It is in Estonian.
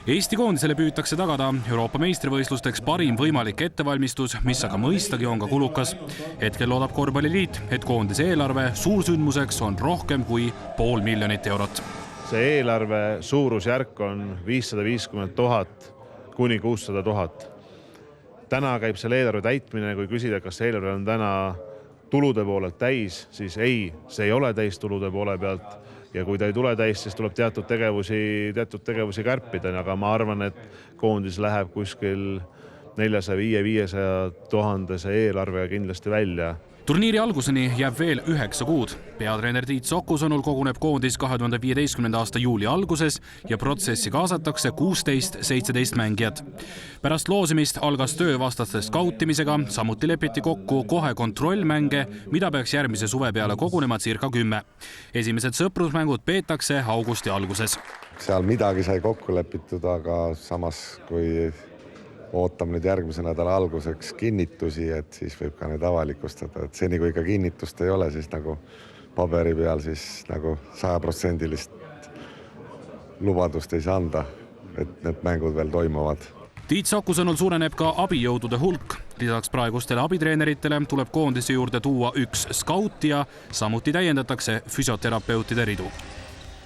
Eesti koondisele püütakse tagada Euroopa meistrivõistlusteks parim võimalik ettevalmistus, mis aga mõistagi on ka kulukas. Hetkel loodab korvpalliliit, et koondise eelarve suursündmuseks on rohkem kui €500 000. See eelarve suurusjärk on 550 000 kuni 600 000. Täna käib selle eelarve täitmine, kui küsida, kas see eelarve on täna tulude poolelt täis, siis ei, see ei ole täis tulude poole pealt. Ja kui ta ei tule täis, siis tuleb teatud tegevusi kärpida, aga ma arvan, et koondis läheb kuskil 405-500 000 see eelarve kindlasti välja. Turniiri alguseni jääb veel 9 kuud. Peatreener Tiit Soku sõnul koguneb koondis 2015. aasta juuli alguses ja protsessi kaasatakse 16-17 mängijat. Pärast loosimist algas töö vastaste skautimisega, samuti lepiti kokku kohe kontrollmänge, mida peaks järgmise suve peale kogunema circa 10. Esimesed sõprusmängud peetakse augusti alguses. Seal midagi sai kokku lepitud, aga samas kui ootab nüüd järgmise nädala alguseks kinnitusi, et siis võib ka need avalikustada. Et seni kui ikka kinnitust ei ole, siis nagu paberi peal siis nagu 100% lubadust ei saa anda, et need mängud veel toimuvad. Tiit Soku sõnul suureneb ka abijõudude hulk. Lisaks praegustele abitreeneritele tuleb koondise juurde tuua 1 skaut ja samuti täiendatakse füsioterapeutide ridu.